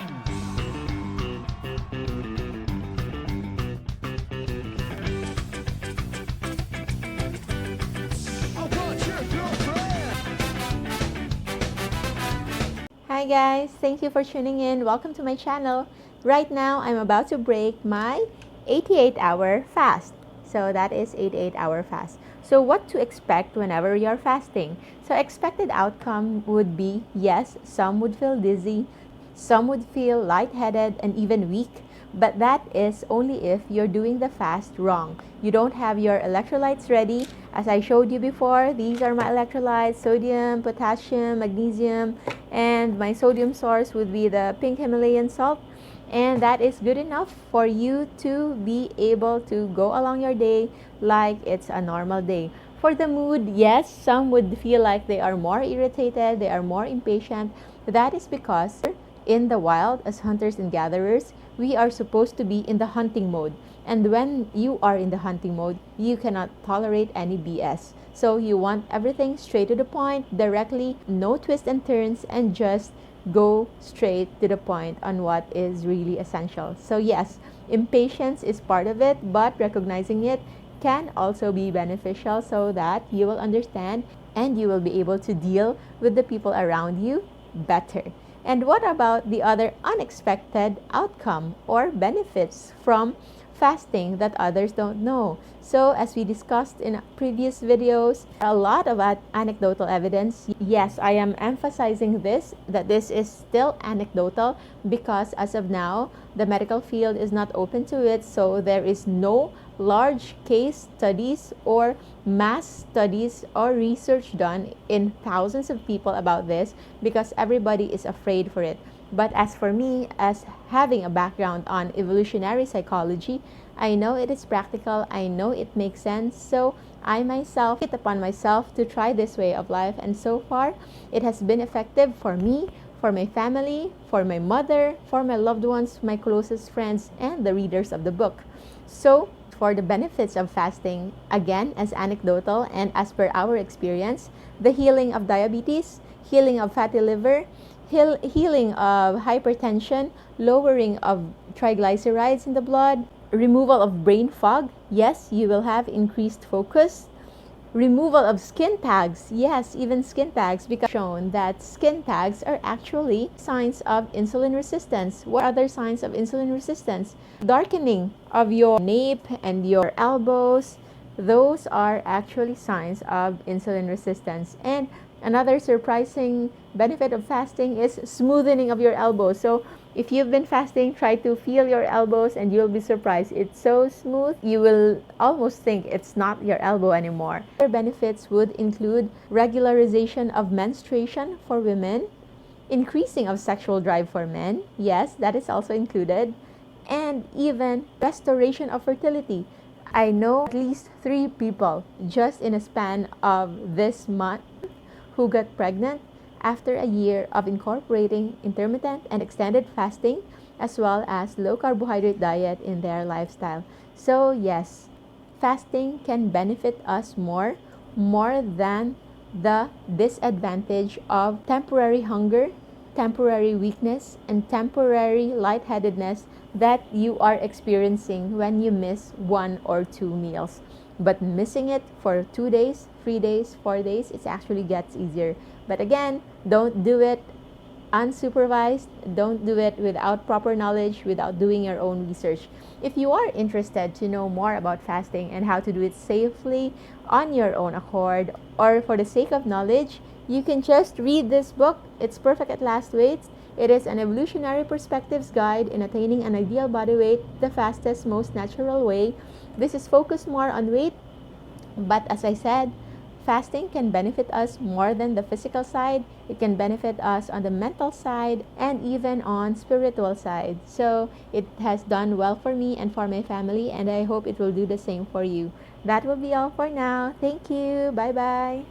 Hi guys, thank you for tuning in. Welcome to my channel. Right now, I'm about to break my 88-hour fast. So that is 88-hour fast. So what to expect whenever you're fasting? So expected outcome would be, yes, some would feel dizzy, some would feel lightheaded and even weak. But that is only if you're doing the fast wrong. You don't have your electrolytes ready. As I showed you before, these are my electrolytes: sodium, potassium, magnesium, and my sodium source would be the pink Himalayan salt. And that is good enough for you to be able to go along your day like it's a normal day. For the mood, yes, some would feel like they are more irritated, they are more impatient. That is because in the wild, as hunters and gatherers, we are supposed to be in the hunting mode. And when you are in the hunting mode, you cannot tolerate any BS. So you want everything straight to the point, directly, no twists and turns, and just go straight to the point on what is really essential. So yes, impatience is part of it, but recognizing it can also be beneficial so that you will understand and you will be able to deal with the people around you better. And what about the other unexpected outcome or benefits from fasting that others don't know? So as we discussed in previous videos, a lot of anecdotal evidence. Yes, I am emphasizing this, that this is still anecdotal because as of now, the medical field is not open to it. So there is no large case studies or mass studies or research done in thousands of people about this because everybody is afraid for it. But as for me, as having a background on evolutionary psychology, I know it is practical, I know it makes sense, so I myself take it upon myself to try this way of life, and so far it has been effective for me, for my family, for my mother, for my loved ones, my closest friends, and the readers of the book. So for the benefits of fasting, again, as anecdotal and as per our experience, the healing of diabetes, healing of fatty liver, healing of hypertension, lowering of triglycerides in the blood, removal of brain fog. Yes, you will have increased focus. Removal of skin tags. Yes, even skin tags, because shown that skin tags are actually signs of insulin resistance. What other signs of insulin resistance? Darkening of your nape and your elbows. Those are actually signs of insulin resistance. And another surprising benefit of fasting is smoothing of your elbows. So if you've been fasting, try to feel your elbows and you'll be surprised. It's so smooth, you will almost think it's not your elbow anymore. Other benefits would include regularization of menstruation for women, increasing of sexual drive for men. Yes, that is also included. And even restoration of fertility. I know at least 3 people just in a span of this month who got pregnant after a year of incorporating intermittent and extended fasting as well as low carbohydrate diet in their lifestyle. So yes, fasting can benefit us more than the disadvantage of temporary hunger, temporary weakness, and temporary lightheadedness that you are experiencing when you miss 1 or 2 meals. But missing it for 2 days, 3 days, 4 days, it actually gets easier. But again, don't do it unsupervised. Don't do it without proper knowledge, without doing your own research. If you are interested to know more about fasting and how to do it safely on your own accord or for the sake of knowledge, you can just read this book. It's Perfect at Last Weight. It is an evolutionary perspectives guide in attaining an ideal body weight the fastest, most natural way. This is focused more on weight, but as I said, fasting can benefit us more than the physical side. It can benefit us on the mental side and even on spiritual side. So it has done well for me and for my family, and I hope it will do the same for you. That will be all for now. Thank you. Bye-bye.